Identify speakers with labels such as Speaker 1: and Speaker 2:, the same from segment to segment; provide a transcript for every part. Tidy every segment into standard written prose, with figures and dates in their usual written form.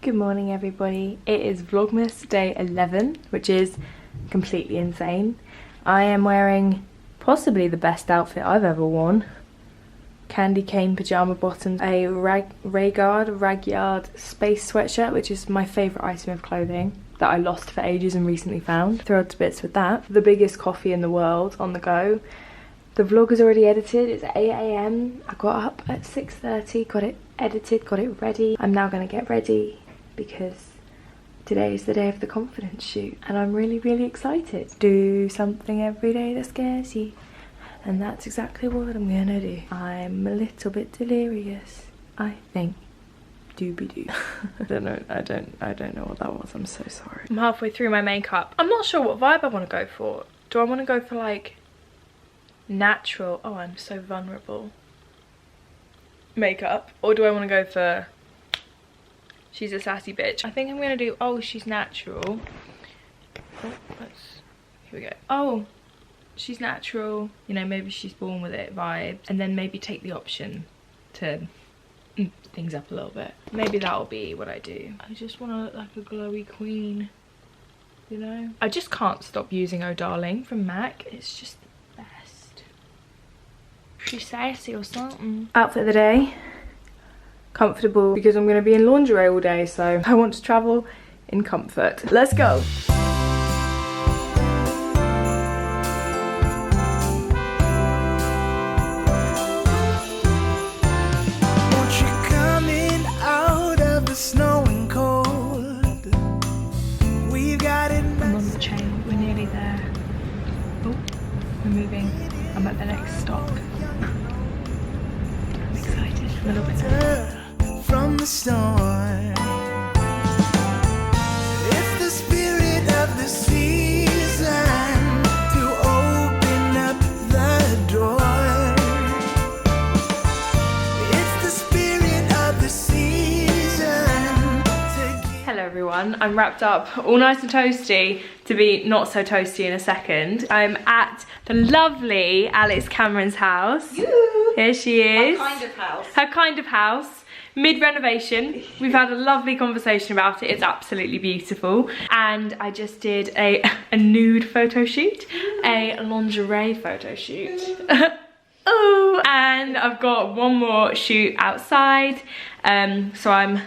Speaker 1: Good morning everybody. It is Vlogmas day 11, which is completely insane. I am wearing possibly the best outfit I've ever worn. Candy cane pyjama bottoms, a ragyard space sweatshirt, which is my favourite item of clothing that I lost for ages and recently found. Thrilled to bits with that. The biggest coffee in the world on the go. The vlog is already edited. It's 8 AM. I got up at 6:30, got it edited, got it ready. I'm now going to get ready because today is the day of the confidence shoot and I'm really excited. Do something every day that scares you, and that's exactly what I'm gonna do. I'm a little bit delirious, I think. Doobie-doo. I don't know what that was. I'm so sorry. I'm halfway through my makeup. I'm not sure what vibe I want to go for. Do I want to go for like natural, oh I'm so vulnerable makeup, or do I want to go for she's a sassy bitch? I think I'm gonna do oh she's natural. Oh, here we go. Oh, she's natural, you know, maybe she's born with it vibes, and then maybe take the option to things up a little bit. Maybe that'll be what I do. I just want to look like a glowy queen, you know. I just can't stop using Oh Darling from MAC. It's just the best. She's sassy or something. Outfit of the day. Comfortable because I'm going to be in lingerie all day, so I want to travel in comfort. Let's go. Moving. I'm at the next stop. I'm excited. I'm a little bit nervous. From the storm, it's the spirit of the season to open up the door. It's the spirit of the season to Hello everyone. I'm wrapped up all nice and toasty to be not so toasty in a second. I'm at the lovely Alex Cameron's house. Here she is.
Speaker 2: My kind of house.
Speaker 1: Her kind of house. Mid-renovation. We've had a lovely conversation about it. It's absolutely beautiful. And I just did a nude photo shoot. A lingerie photo shoot. Oh, and I've got one more shoot outside. So I'm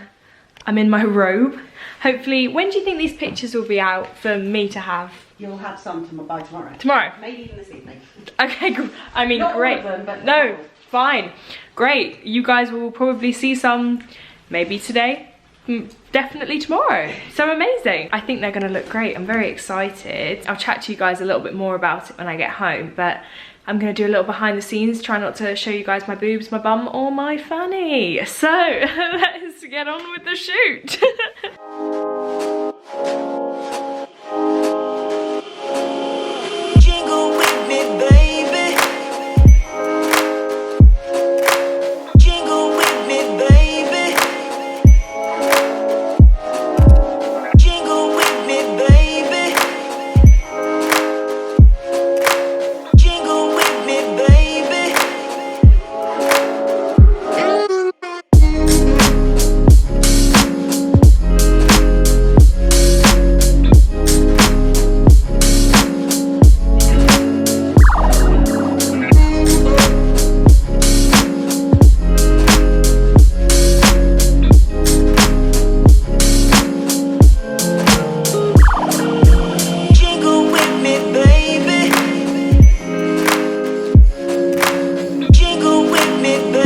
Speaker 1: in my robe. Hopefully, when do you think these pictures will be out for me to have?
Speaker 2: You'll have some by tomorrow.
Speaker 1: Tomorrow?
Speaker 2: Maybe even this evening.
Speaker 1: Okay, I mean,
Speaker 2: not
Speaker 1: great.
Speaker 2: All of them, but
Speaker 1: no, fine. Great. You guys will probably see some maybe today, definitely tomorrow. So amazing. I think they're going to look great. I'm very excited. I'll chat to you guys a little bit more about it when I get home, but I'm going to do a little behind the scenes, try not to show you guys my boobs, my bum, or my fanny. So, let's get on with the shoot.
Speaker 3: Jingle with me, baby. Jingle with me, baby. Jingle with me, baby. Jingle with me, baby. Jingle with me, baby. Jingle with me, baby. Jingle with me, baby.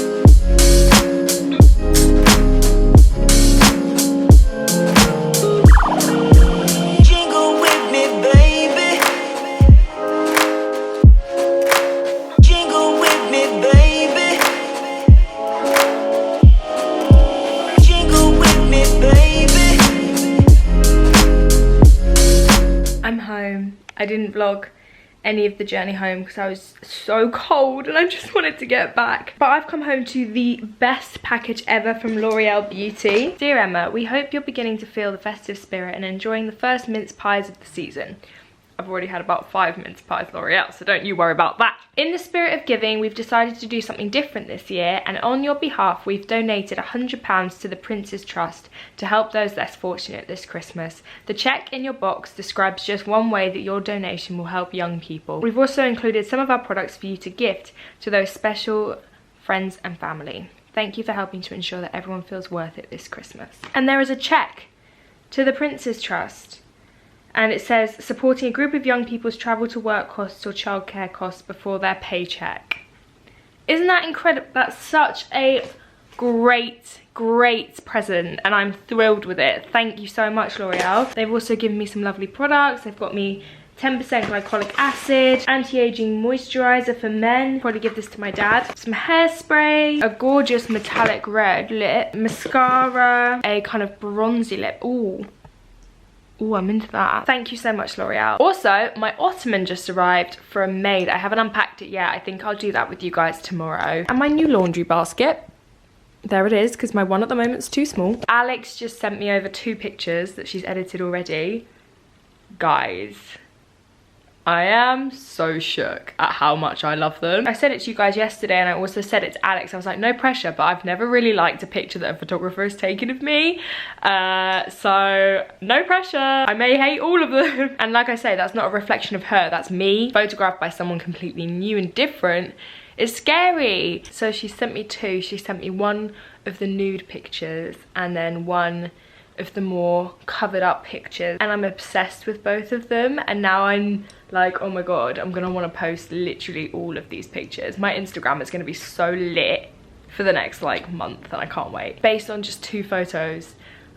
Speaker 3: Jingle with me, baby. Jingle with me, baby.
Speaker 1: I'm home. I didn't vlog any of the journey home because I was so cold and I just wanted to get back. But I've come home to the best package ever from L'Oreal Beauty. Dear Emma, we hope you're beginning to feel the festive spirit and enjoying the first mince pies of the season. I've already had about 5 mince pies, L'Oreal, so don't you worry about that. In the spirit of giving, we've decided to do something different this year, and on your behalf, we've donated £100 to the Prince's Trust to help those less fortunate this Christmas. The cheque in your box describes just one way that your donation will help young people. We've also included some of our products for you to gift to those special friends and family. Thank you for helping to ensure that everyone feels worth it this Christmas. And there is a cheque to the Prince's Trust. And it says, supporting a group of young people's travel to work costs or childcare costs before their paycheck. Isn't that incredible? That's such a great present and I'm thrilled with it. Thank you so much, L'Oreal. They've also given me some lovely products. They've got me 10% glycolic acid, anti-aging moisturizer for men. Probably give this to my dad. Some hairspray, a gorgeous metallic red lip, mascara, a kind of bronzy lip. Ooh, I'm into that. Thank you so much, L'Oreal. Also, my ottoman just arrived from Maid. I haven't unpacked it yet. I think I'll do that with you guys tomorrow. And my new laundry basket. There it is, because my one at the moment's too small. Alex just sent me over 2 pictures that she's edited already. Guys, I am so shook at how much I love them. I said it to you guys yesterday and I also said it to Alex. I was like, no pressure, but I've never really liked a picture that a photographer has taken of me. So no pressure. I may hate all of them. And like I say, that's not a reflection of her, that's me. Photographed by someone completely new and different. It's scary. So she sent me 2. She sent me one of the nude pictures and then one of the more covered up pictures, and I'm obsessed with both of them. And now I'm like, oh my god, I'm gonna want to post literally all of these pictures. My Instagram is gonna be so lit for the next like month and I can't wait. Based on just 2 photos,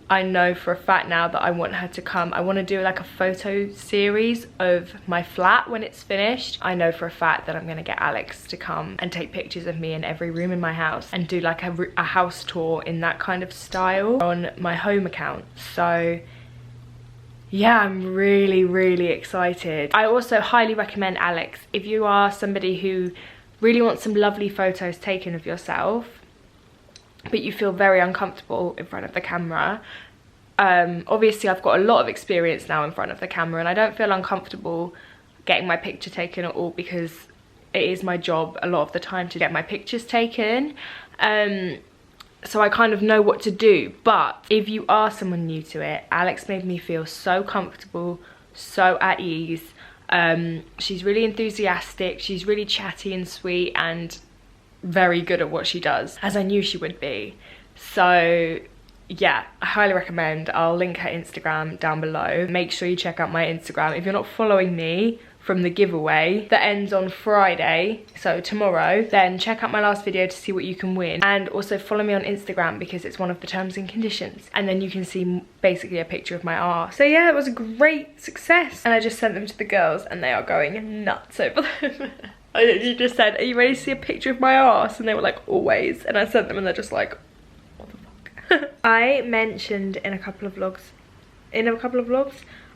Speaker 1: I know for a fact now that I want her to come. I want to do like a photo series of my flat when it's finished. I know for a fact that I'm going to get Alex to come and take pictures of me in every room in my house and do like a house tour in that kind of style on my home account. So yeah, I'm really excited. I also highly recommend Alex if you are somebody who really wants some lovely photos taken of yourself but you feel very uncomfortable in front of the camera. Obviously I've got a lot of experience now in front of the camera and I don't feel uncomfortable getting my picture taken at all because it is my job a lot of the time to get my pictures taken. So I kind of know what to do. But if you are someone new to it, Alex made me feel so comfortable, so at ease. She's really enthusiastic, she's really chatty and sweet and very good at what she does, as I knew she would be. So yeah, I highly recommend. I'll link her Instagram down below. Make sure you check out my Instagram. If you're not following me from the giveaway that ends on Friday, so tomorrow, then check out my last video to see what you can win. And also follow me on Instagram because it's one of the terms and conditions. And then you can see basically a picture of my arse. So yeah, it was a great success. And I just sent them to the girls and they are going nuts over them. You just said, are you ready to see a picture of my arse? And they were like, always. And I sent them and they're just like, what the fuck? I mentioned in a couple of vlogs,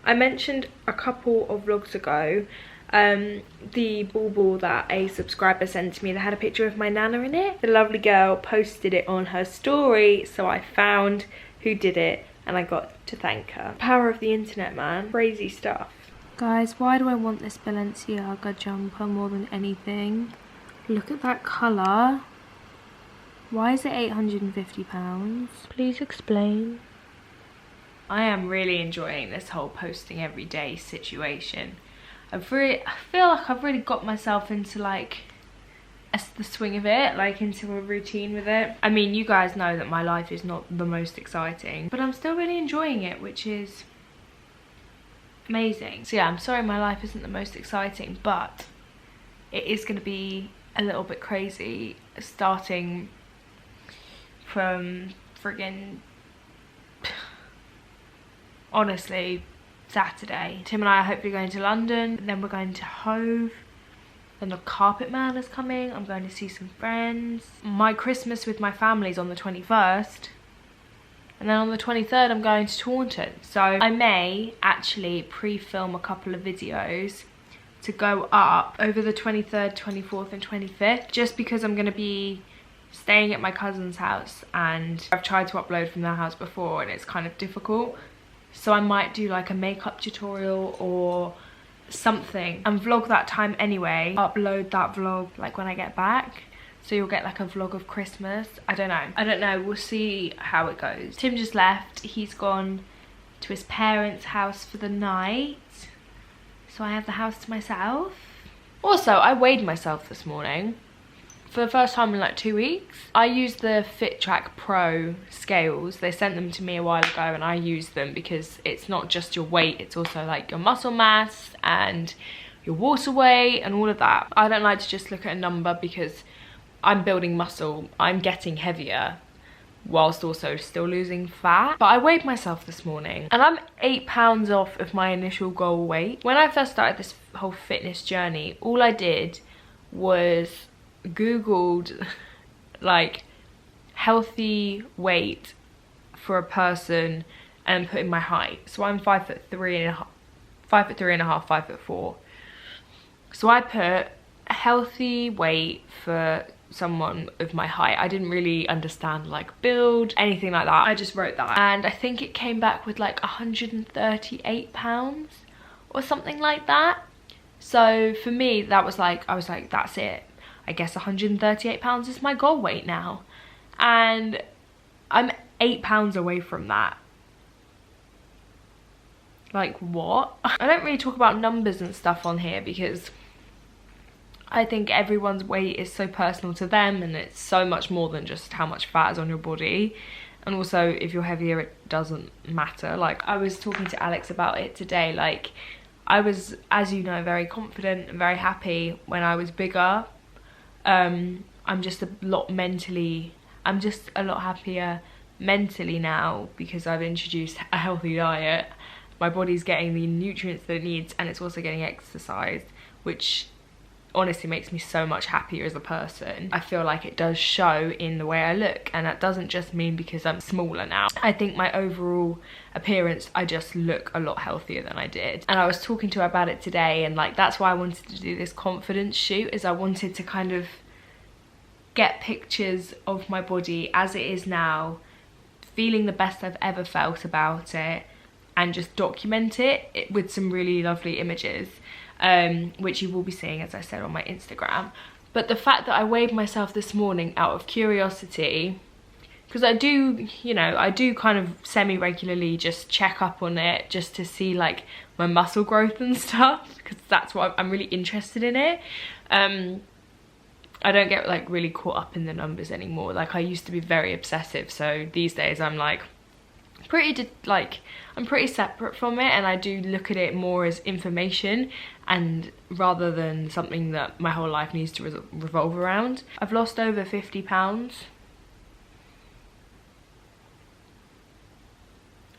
Speaker 1: I mentioned a couple of vlogs ago, the bauble that a subscriber sent to me that had a picture of my nana in it. The lovely girl posted it on her story, so I found who did it and I got to thank her. Power of the internet, man. Crazy stuff. Guys, why do I want this Balenciaga jumper more than anything? Look at that colour. Why is it £850? Please explain. I am really enjoying this whole posting every day situation. I feel like I've really got myself into like the swing of it, like into a routine with it. I mean, you guys know that my life is not the most exciting, but I'm still really enjoying it, which is amazing. So yeah, I'm sorry my life isn't the most exciting, but it is going to be a little bit crazy starting from friggin' honestly Saturday. Tim and I are hopefully going to London, and then we're going to Hove, then the Carpet Man is coming. I'm going to see some friends. My Christmas with my family is on the 21st. And then on the 23rd, I'm going to Taunton. So I may actually pre-film a couple of videos to go up over the 23rd, 24th and 25th, just because I'm going to be staying at my cousin's house and I've tried to upload from their house before and it's kind of difficult. So I might do like a makeup tutorial or something and vlog that time anyway. Upload that vlog like when I get back. So you'll get like a vlog of Christmas. I don't know. We'll see how it goes. Tim just left. He's gone to his parents' house for the night. So I have the house to myself. Also, I weighed myself this morning. For the first time in like 2 weeks. I used the FitTrack Pro scales. They sent them to me a while ago and I used them because it's not just your weight, it's also like your muscle mass and your water weight and all of that. I don't like to just look at a number because I'm building muscle, I'm getting heavier whilst also still losing fat. But I weighed myself this morning and I'm 8 pounds off of my initial goal weight. When I first started this whole fitness journey, all I did was googled like healthy weight for a person and put in my height. So I'm 5'3" and a half, 5'4". So I put healthy weight for someone of my height. I didn't really understand like build, anything like that. I just wrote that and I think it came back with like 138 pounds or something like that. So for me that was like, I was like, that's it. I guess 138 pounds is my goal weight now. And I'm 8 pounds away from that. Like what? I don't really talk about numbers and stuff on here because I think everyone's weight is so personal to them and it's so much more than just how much fat is on your body. And also if you're heavier it doesn't matter. Like I was talking to Alex about it today, like I was, as you know, very confident and very happy when I was bigger. I'm just a lot happier mentally now because I've introduced a healthy diet. My body's getting the nutrients that it needs and it's also getting exercise, which honestly makes me so much happier as a person. I feel like it does show in the way I look, and that doesn't just mean because I'm smaller now. I think my overall appearance, I just look a lot healthier than I did. And I was talking to her about it today and like that's why I wanted to do this confidence shoot, is I wanted to kind of get pictures of my body as it is now, feeling the best I've ever felt about it, and just document it with some really lovely images. Which you will be seeing, as I said, on my Instagram. But the fact that I weighed myself this morning out of curiosity, because I do, you know, I do kind of semi-regularly just check up on it just to see like my muscle growth and stuff, because that's what I'm really interested in it. I don't get like really caught up in the numbers anymore. Like I used to be very obsessive, so these days I'm like I'm pretty separate from it, and I do look at it more as information and rather than something that my whole life needs to revolve around. I've lost over 50 pounds.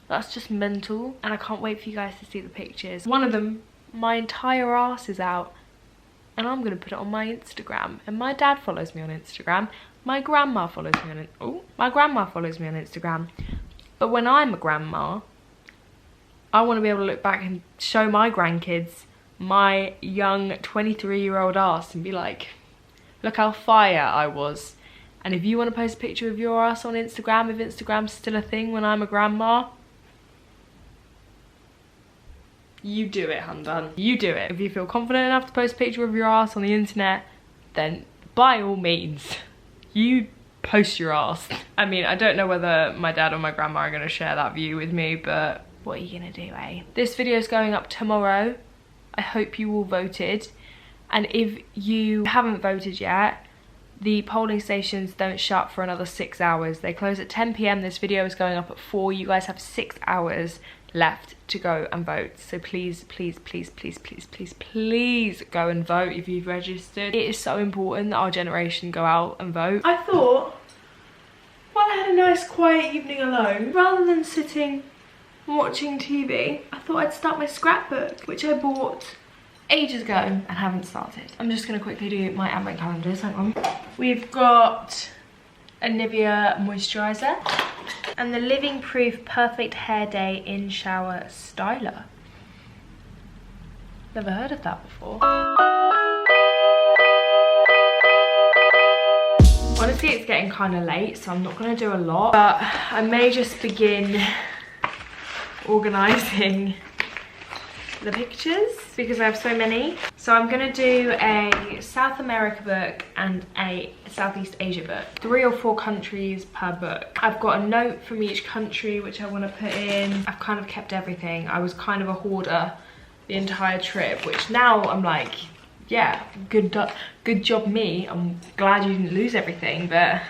Speaker 1: That's just mental, and I can't wait for you guys to see the pictures. One of them, my entire ass is out and I'm gonna put it on my Instagram, and my dad follows me on Instagram, my grandma follows me on Instagram. But when I'm a grandma, I want to be able to look back and show my grandkids my young 23-year-old ass and be like, look how fire I was. And if you want to post a picture of your ass on Instagram, if Instagram's still a thing when I'm a grandma, you do it, hun done. You do it. If you feel confident enough to post a picture of your ass on the internet, then by all means, you post your ass. I mean, I don't know whether my dad or my grandma are going to share that view with me, but what are you going to do, eh? This video is going up tomorrow. I hope you all voted. And if you haven't voted yet, the polling stations don't shut for another 6 hours. They close at 10 PM. This video is going up at 4. You guys have 6 hours left to go and vote. So please, please, please, please, please, please, please go and vote if you've registered. It is so important that our generation go out and vote. I thought, while I had a nice quiet evening alone, rather than sitting and watching TV, I thought I'd start my scrapbook, which I bought ages ago and haven't started. I'm just gonna quickly do my advent calendars, hang on. We've got a Nivea moisturizer and the Living Proof Perfect Hair Day in Shower Styler. Never heard of that before. Honestly, it's getting kind of late, so I'm not going to do a lot, but I may just begin organising the pictures because I have so many. So I'm going to do a South America book and a Southeast Asia book. 3 or 4 countries per book. I've got a note from each country which I want to put in. I've kind of kept everything. I was kind of a hoarder the entire trip, which now I'm like, yeah, good job me. I'm glad you didn't lose everything, but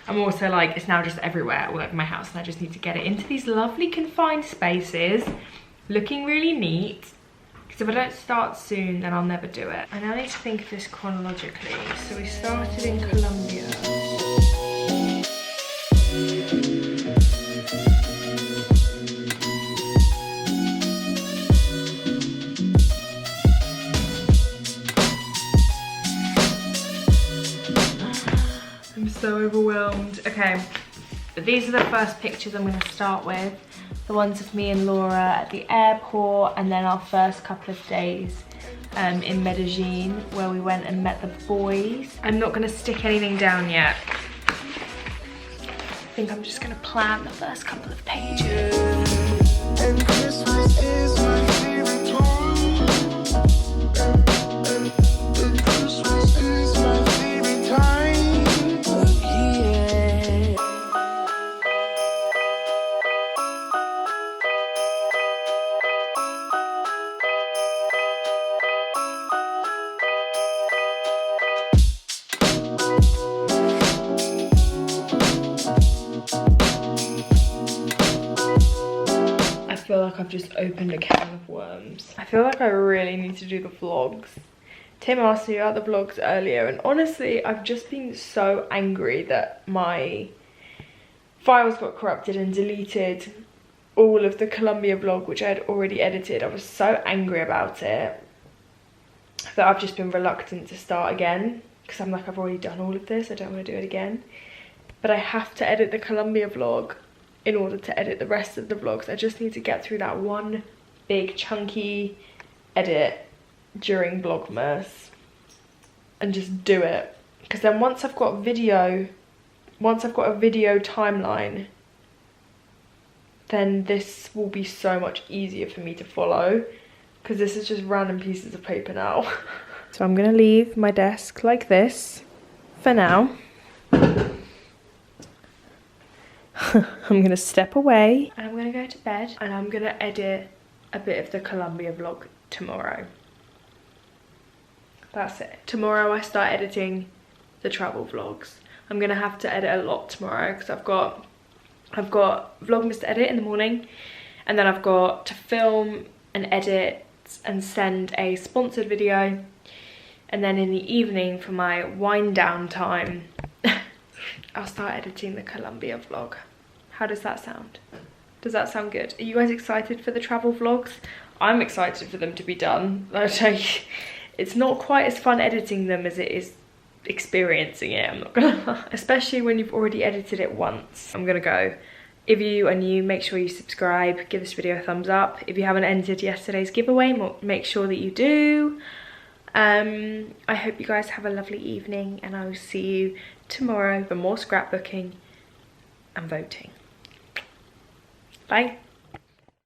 Speaker 1: I'm also like, it's now just everywhere all over my house, and I just need to get it into these lovely confined spaces, looking really neat, because if I don't start soon, then I'll never do it. I now need to think of this chronologically. So we started in Colombia. I'm so overwhelmed. Okay, but these are the first pictures I'm going to start with. The ones of me and Laura at the airport, and then our first couple of days in Medellin, where we went and met the boys. I'm not going to stick anything down yet. I think I'm just going to plan the first couple of pages.
Speaker 3: And Christmas is my favorite time. And Christmas is my favorite time of year.
Speaker 1: I feel like I've just opened a can of worms. I feel like I really need to do the vlogs. Tim asked me about the vlogs earlier, and honestly, I've just been so angry that my files got corrupted and deleted all of the Colombia vlog, which I had already edited. I was so angry about it that I've just been reluctant to start again, because I'm like, I've already done all of this, I don't want to do it again. But I have to edit the Colombia vlog in order to edit the rest of the vlogs. I just need to get through that one big chunky edit during Vlogmas and just do it, because then once I've got a video timeline, then this will be so much easier for me to follow, because this is just random pieces of paper now. So I'm gonna leave my desk like this for now. I'm gonna step away and I'm gonna go to bed, and I'm gonna edit a bit of the Colombia vlog tomorrow. That's it. Tomorrow I start editing the travel vlogs. I'm gonna have to edit a lot tomorrow because I've got Vlogmas to edit in the morning, and then I've got to film and edit and send a sponsored video, and then in the evening for my wind down time I'll start editing the Colombia vlog. How does that sound? Does that sound good? Are you guys excited for the travel vlogs? I'm excited for them to be done. Like, it's not quite as fun editing them as it is experiencing it, I'm not gonna lie. Especially when you've already edited it once. I'm gonna go. If you are new, make sure you subscribe, give this video a thumbs up. If you haven't entered yesterday's giveaway, make sure that you do. I hope you guys have a lovely evening, and I will see you tomorrow for more scrapbooking and voting. Bye.